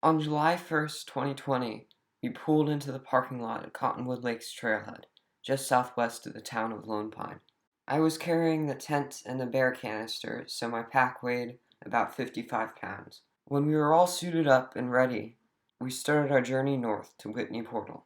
On July 1st, 2020, we pulled into the parking lot at Cottonwood Lakes Trailhead, just southwest of the town of Lone Pine. I was carrying the tent and the bear canister, so my pack weighed about 55 pounds. When we were all suited up and ready, we started our journey north to Whitney Portal.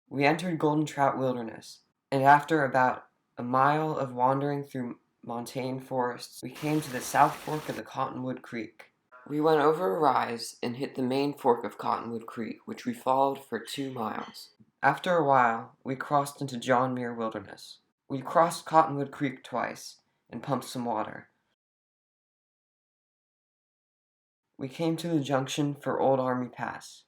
We entered Golden Trout Wilderness, and after about a mile of wandering through montane forests, we came to the South Fork of the Cottonwood Creek. We went over a rise and hit the main fork of Cottonwood Creek, which we followed for 2 miles. After a while, we crossed into John Muir Wilderness. We crossed Cottonwood Creek twice and pumped some water. We came to the junction for Old Army Pass.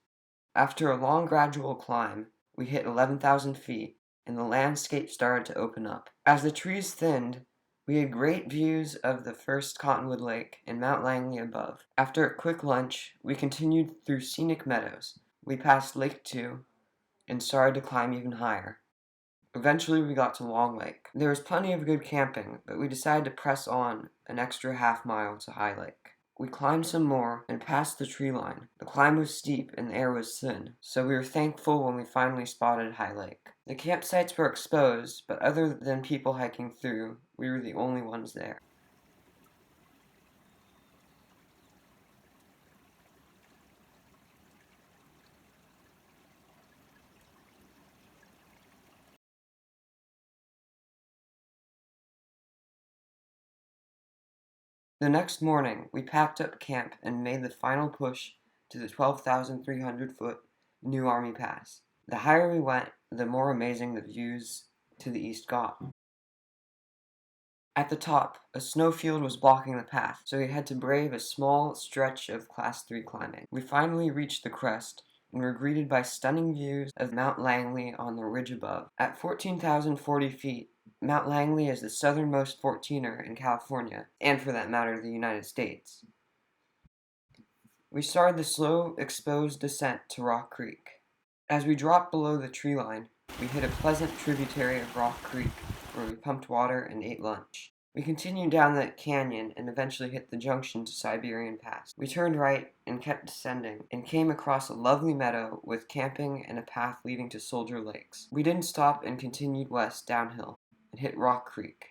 After a long gradual climb, we hit 11,000 feet, and the landscape started to open up. As the trees thinned, we had great views of the first Cottonwood Lake and Mount Langley above. After a quick lunch, we continued through scenic meadows. We passed Lake 2 and started to climb even higher. Eventually, we got to Long Lake. There was plenty of good camping, but we decided to press on an extra half-mile to High Lake. We climbed some more and passed the tree line. The climb was steep and the air was thin, so we were thankful when we finally spotted High Lake. The campsites were exposed, but other than people hiking through, we were the only ones there. The next morning, we packed up camp and made the final push to the 12,300-foot New Army Pass. The higher we went, the more amazing the views to the east got. At the top, a snowfield was blocking the path, so we had to brave a small stretch of Class 3 climbing. We finally reached the crest and were greeted by stunning views of Mount Langley on the ridge above. At 14,040 feet, Mount Langley is the southernmost 14er in California, and for that matter, the United States. We started the slow, exposed descent to Rock Creek. As we dropped below the tree line, we hit a pleasant tributary of Rock Creek, where we pumped water and ate lunch. We continued down the canyon and eventually hit the junction to Siberian Pass. We turned right and kept descending and came across a lovely meadow with camping and a path leading to Soldier Lakes. We didn't stop and continued west downhill and hit Rock Creek.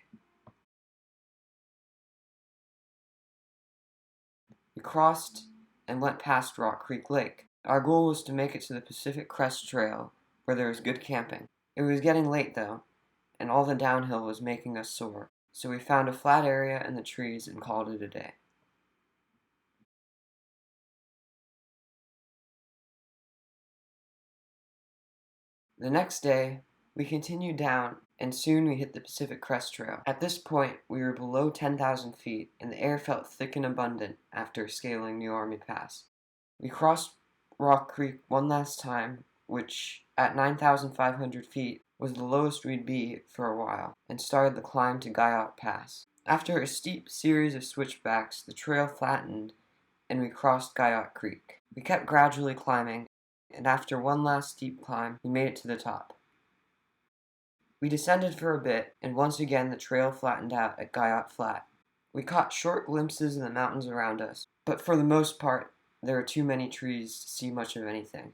We crossed and went past Rock Creek Lake. Our goal was to make it to the Pacific Crest Trail, where there was good camping. It was getting late though, and all the downhill was making us sore, so we found a flat area in the trees and called it a day. The next day, we continued down, and soon we hit the Pacific Crest Trail. At this point, we were below 10,000 feet, and the air felt thick and abundant after scaling New Army Pass. We crossed Rock Creek one last time, which, at 9,500 feet, was the lowest we'd be for a while, and started the climb to Guyot Pass. After a steep series of switchbacks, the trail flattened, and we crossed Guyot Creek. We kept gradually climbing, and after one last steep climb, we made it to the top. We descended for a bit, and once again the trail flattened out at Guyot Flat. We caught short glimpses of the mountains around us, but for the most part, there were too many trees to see much of anything.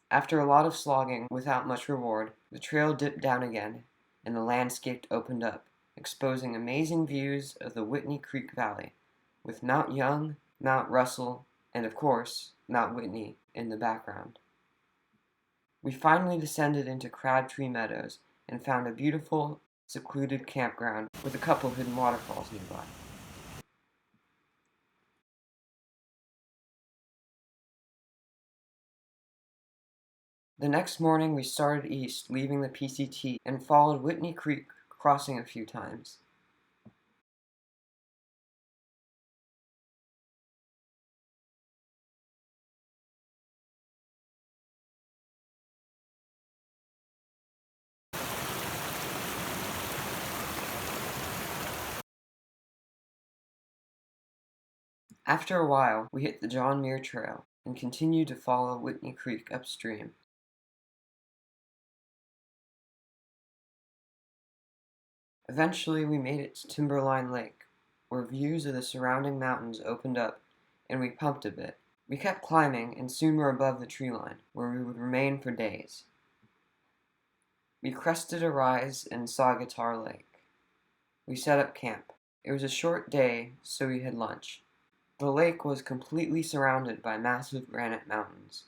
After a lot of slogging without much reward, the trail dipped down again, and the landscape opened up, exposing amazing views of the Whitney Creek Valley, with Mount Young, Mount Russell, and of course, Mount Whitney in the background. We finally descended into Crabtree Meadows and found a beautiful, secluded campground with a couple hidden waterfalls nearby. The next morning we started east, leaving the PCT, and followed Whitney Creek, crossing a few times. After a while, we hit the John Muir Trail and continued to follow Whitney Creek upstream. Eventually, we made it to Timberline Lake, where views of the surrounding mountains opened up, and we pumped a bit. We kept climbing, and soon were above the tree line, where we would remain for days. We crested a rise and saw Guitar Lake. We set up camp. It was a short day, so we had lunch. The lake was completely surrounded by massive granite mountains.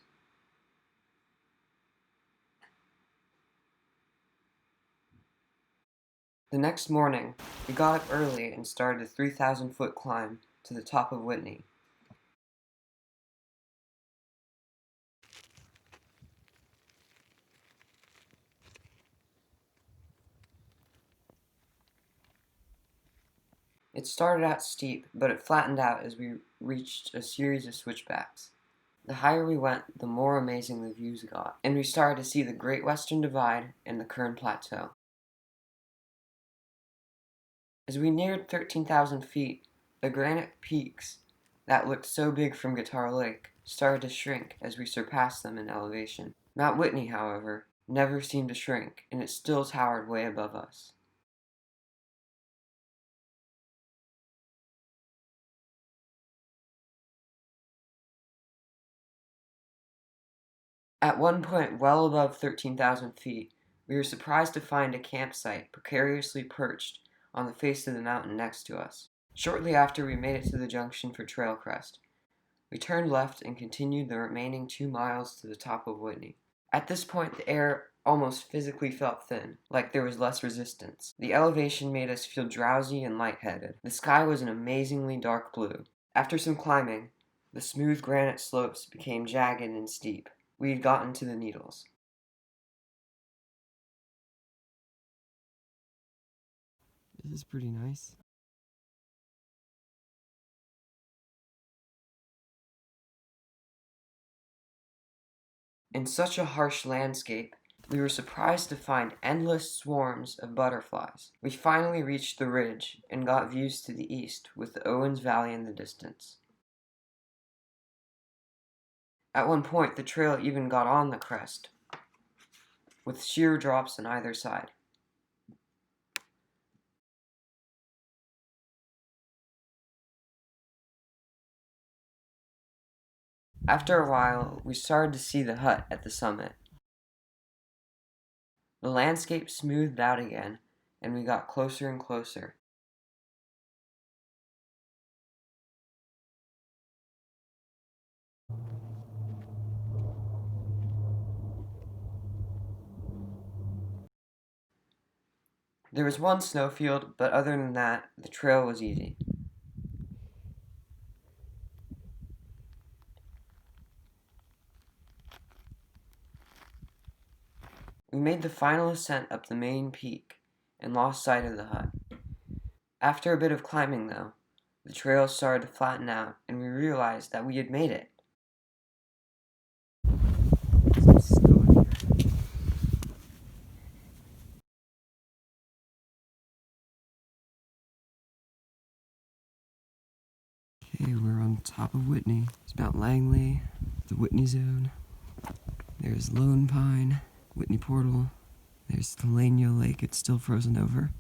The next morning, we got up early and started a 3,000-foot climb to the top of Whitney. It started out steep, but it flattened out as we reached a series of switchbacks. The higher we went, the more amazing the views got, and we started to see the Great Western Divide and the Kern Plateau. As we neared 13,000 feet, the granite peaks that looked so big from Guitar Lake started to shrink as we surpassed them in elevation. Mount Whitney, however, never seemed to shrink, and it still towered way above us. At one point well above 13,000 feet, we were surprised to find a campsite precariously perched on the face of the mountain next to us. Shortly after we made it to the junction for Trail Crest, we turned left and continued the remaining 2 miles to the top of Whitney. At this point, the air almost physically felt thin, like there was less resistance. The elevation made us feel drowsy and lightheaded. The sky was an amazingly dark blue. After some climbing, the smooth granite slopes became jagged and steep. We had gotten to the Needles. This is pretty nice. In such a harsh landscape, we were surprised to find endless swarms of butterflies. We finally reached the ridge and got views to the east with the Owens Valley in the distance. At one point, the trail even got on the crest, with sheer drops on either side. After a while, we started to see the hut at the summit. The landscape smoothed out again, and we got closer and closer. There was one snowfield, but other than that, the trail was easy. We made the final ascent up the main peak and lost sight of the hut. After a bit of climbing, though, the trail started to flatten out, and we realized that we had made it. Okay, we're on top of Whitney. It's Mount Langley, the Whitney Zone. There's Lone Pine, Whitney Portal. There's Telania Lake, it's still frozen over.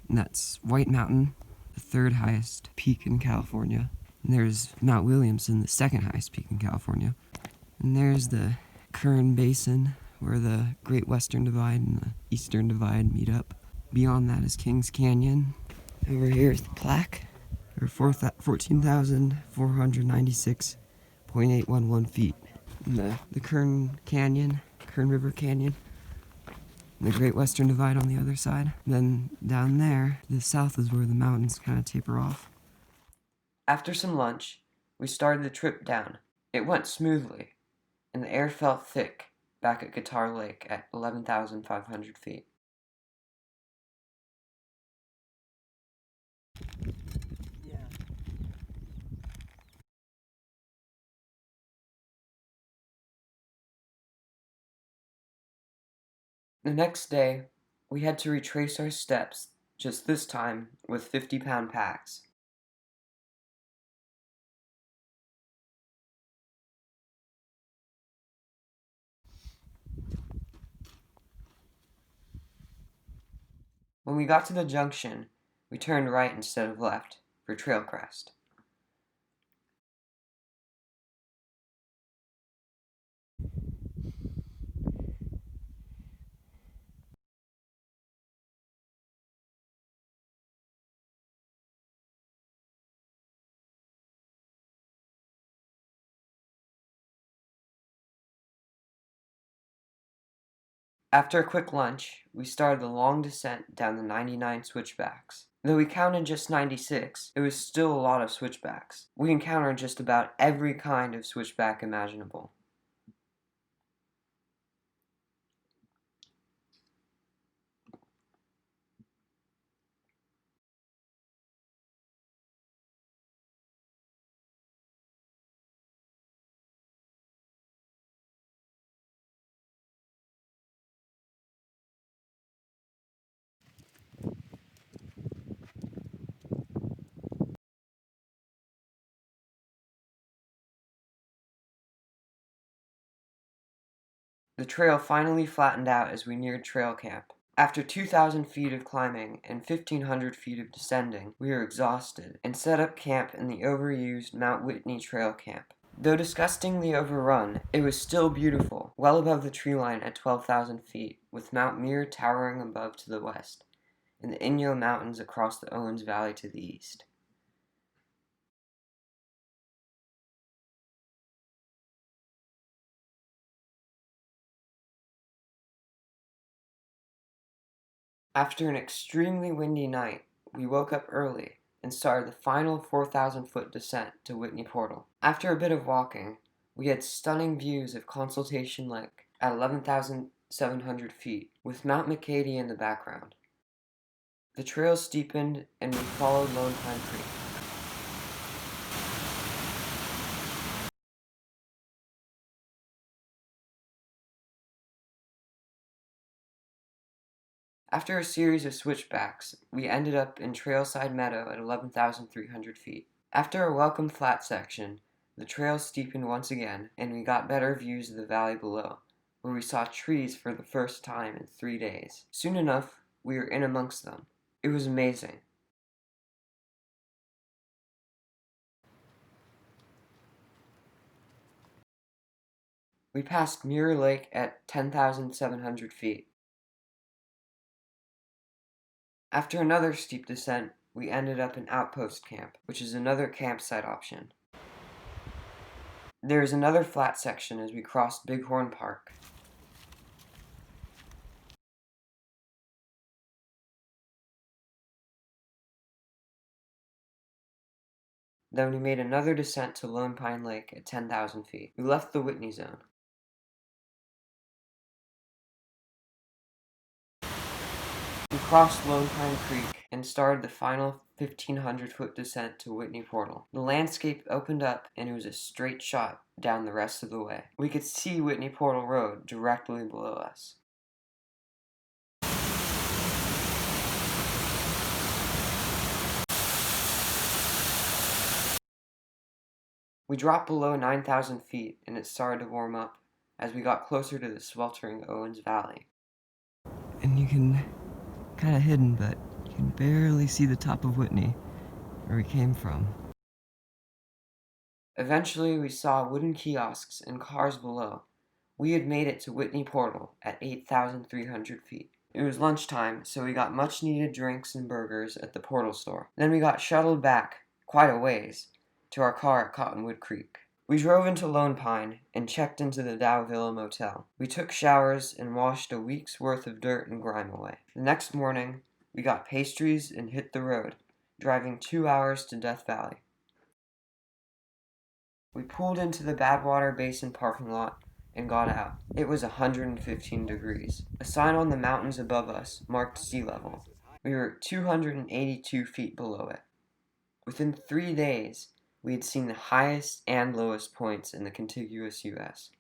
And that's White Mountain, the 3rd highest peak in California. And there's Mount Williamson, the 2nd highest peak in California. And there's the Kern Basin, where the Great Western Divide and the Eastern Divide meet up. Beyond that is Kings Canyon. Over here is the plaque, or 14,496.811 feet. And the Kern Canyon, Kern River Canyon, and the Great Western Divide on the other side. Then down there, the south is where the mountains kind of taper off. After some lunch, we started the trip down. It went smoothly, and the air felt thick back at Guitar Lake at 11,500 feet. The next day, we had to retrace our steps, just this time with 50-pound packs. When we got to the junction, we turned right instead of left for Trail Crest. After a quick lunch, we started the long descent down the 99 switchbacks. Though we counted just 96, it was still a lot of switchbacks. We encountered just about every kind of switchback imaginable. The trail finally flattened out as we neared trail camp. After 2,000 feet of climbing and 1,500 feet of descending, we were exhausted and set up camp in the overused Mount Whitney Trail Camp. Though disgustingly overrun, it was still beautiful, well above the tree line at 12,000 feet, with Mount Muir towering above to the west, and the Inyo Mountains across the Owens Valley to the east. After an extremely windy night, we woke up early and started the final 4,000-foot descent to Whitney Portal. After a bit of walking, we had stunning views of Consultation Lake at 11,700 feet, with Mount McCady in the background. The trail steepened and we followed Lone Pine Creek. After a series of switchbacks, we ended up in Trailside Meadow at 11,300 feet. After a welcome flat section, the trail steepened once again, and we got better views of the valley below, where we saw trees for the first time in 3 days. Soon enough, we were in amongst them. It was amazing. We passed Muir Lake at 10,700 feet. After another steep descent, we ended up in Outpost Camp, which is another campsite option. There is another flat section as we crossed Bighorn Park. Then we made another descent to Lone Pine Lake at 10,000 feet. We left the Whitney Zone. We crossed Lone Pine Creek and started the final 1,500-foot descent to Whitney Portal. The landscape opened up and it was a straight shot down the rest of the way. We could see Whitney Portal Road directly below us. We dropped below 9,000 feet and it started to warm up as we got closer to the sweltering Owens Valley. And you can, kind of hidden, but you can barely see the top of Whitney, where we came from. Eventually, we saw wooden kiosks and cars below. We had made it to Whitney Portal at 8,300 feet. It was lunchtime, so we got much needed drinks and burgers at the Portal store. Then we got shuttled back, quite a ways, to our car at Cottonwood Creek. We drove into Lone Pine and checked into the Dowvilla Motel. We took showers and washed a week's worth of dirt and grime away. The next morning, we got pastries and hit the road, driving 2 hours to Death Valley. We pulled into the Badwater Basin parking lot and got out. It was 115 degrees. A sign on the mountains above us marked sea level. We were 282 feet below it. Within 3 days, we had seen the highest and lowest points in the contiguous U.S.